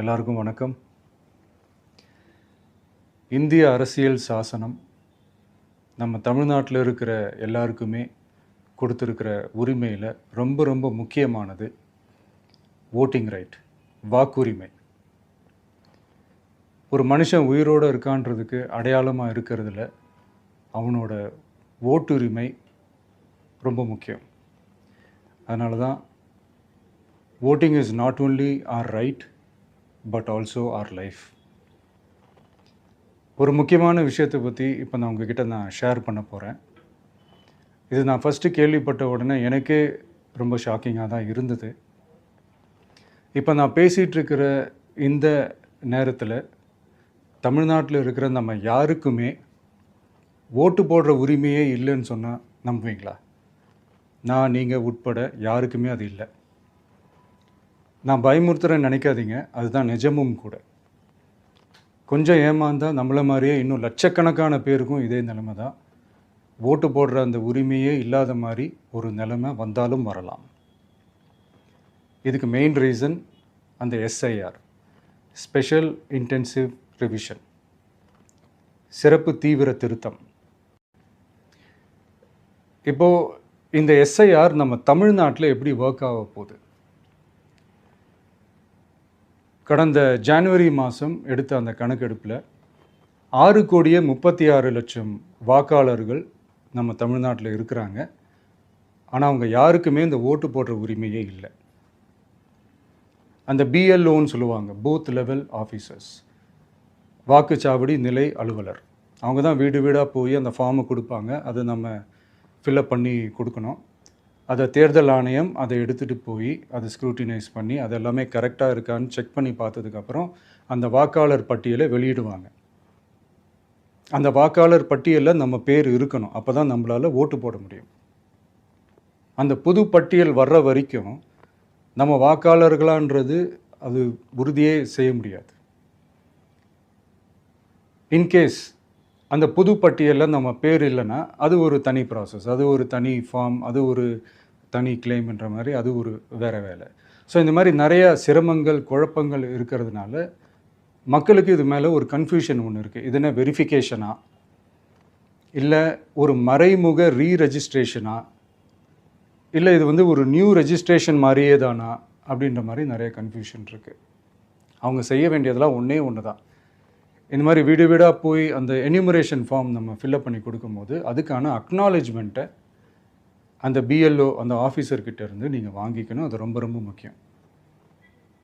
எல்லாருக்கும் வணக்கம். இந்திய அரசியல் சாசனம் நம்ம தமிழ்நாட்டில் இருக்கிற எல்லாருக்குமே கொடுத்துருக்கிற உரிமையில் ரொம்ப ரொம்ப முக்கியமானது ஓட்டிங் ரைட், வாக்குரிமை. ஒரு மனுஷன் உயிரோடு இருக்கான்றதுக்கு அடையாளமாக இருக்கிறதுல அவனோட ஓட்டுரிமை ரொம்ப முக்கியம். அதனால தான் voting is not only our right but also our life. ஒரு முக்கியமான விஷயத்தை பற்றி இப்போ நான் உங்ககிட்ட ஷேர் பண்ண போகிறேன். இது நான் ஃபஸ்ட்டு கேள்விப்பட்ட உடனே எனக்கே ரொம்ப ஷாக்கிங்காக தான் இருந்தது. இப்போ நான் பேசிகிட்டு இருக்கிற இந்த நேரத்தில் தமிழ்நாட்டில் இருக்கிற நம்ம யாருக்குமே ஓட்டு போடுற உரிமையே இல்லைன்னு சொன்னால் நம்புவீங்களா? நான் நீங்கள் உட்பட யாருக்குமே அது இல்லை. நான் பயமுறுத்துறேன்னு நினைக்காதீங்க, அதுதான் நிஜமும் கூட. கொஞ்சம் ஏமாந்தால் நம்மளை மாதிரியே இன்னும் லட்சக்கணக்கான பேருக்கும் இதே நிலைமை தான். ஓட்டு போடுற அந்த உரிமையே இல்லாத மாதிரி ஒரு நிலைமை வந்தாலும் வரலாம். இதுக்கு மெயின் ரீசன் அந்த எஸ்ஐஆர், ஸ்பெஷல் இன்டென்சிவ் ரிவிஷன், சிறப்பு தீவிர திருத்தம். இப்போது இந்த எஸ்ஐஆர் நம்ம தமிழ்நாட்டில் எப்படி ஒர்க் ஆக போகுது? கடந்த ஜனவரி மாதம் எடுத்த அந்த கணக்கெடுப்பில் 6,36,00,000 வாக்காளர்கள் நம்ம தமிழ்நாட்டில் இருக்கிறாங்க. ஆனால் அவங்க யாருக்குமே இந்த ஓட்டு போடுற உரிமையே இல்லை. அந்த பிஎல்ஓன்னு சொல்லுவாங்க, பூத் லெவல் ஆஃபீஸர்ஸ், வாக்குச்சாவடி நிலை அலுவலர். அவங்க தான் வீடு வீடாக போய் அந்த ஃபார்மை கொடுப்பாங்க. அதை நம்ம ஃபில்அப் பண்ணி கொடுக்கணும். அதை தேர்தல் ஆணையம் அதை எடுத்துகிட்டு போய் அதை ஸ்க்ரூட்டினைஸ் பண்ணி அது எல்லாமே கரெக்டாக இருக்கான்னு செக் பண்ணி பார்த்ததுக்கப்புறம் அந்த வாக்காளர் பட்டியலை வெளியிடுவாங்க. அந்த வாக்காளர் பட்டியலில் நம்ம பேர் இருக்கணும், அப்போ தான் நம்மளால் ஓட்டு போட முடியும். அந்த புது பட்டியல் வர்ற வரைக்கும் நம்ம வாக்காளர்களான்றது அது உறுதியே செய்ய முடியாது. இன்கேஸ் அந்த புது பட்டியலில் நம்ம பேர் இல்லைன்னா அது ஒரு தனி ப்ராசஸ், அது ஒரு தனி ஃபார்ம், அது ஒரு தனி கிளைம்ன்ற மாதிரி அது ஒரு வேறு வேலை. ஸோ இந்த மாதிரி நிறையா சிரமங்கள் குழப்பங்கள் இருக்கிறதுனால மக்களுக்கு இது மேலே ஒரு கன்ஃபியூஷன் ஒன்று இருக்குது. இது என்ன வெரிஃபிகேஷனா இல்லை ஒரு மறைமுக ரீரெஜிஸ்ட்ரேஷனா இல்லை இது ஒரு நியூ ரெஜிஸ்ட்ரேஷன் மாதிரியே தானா அப்படின்ற மாதிரி நிறைய கன்ஃபியூஷன் இருக்குது. அவங்க செய்ய வேண்டியதெல்லாம் ஒன்று தான். இந்த மாதிரி வீடு வீடாக போய் அந்த என்யூமரேஷன் ஃபார்ம் நம்ம ஃபில்அப் பண்ணி கொடுக்கும்போது அதுக்கான அக்னாலேஜ்மெண்ட்டை அந்த பிஎல்ஓ அந்த ஆஃபீஸர்கிட்ட இருந்து நீங்கள் வாங்கிக்கணும். அது ரொம்ப ரொம்ப முக்கியம்.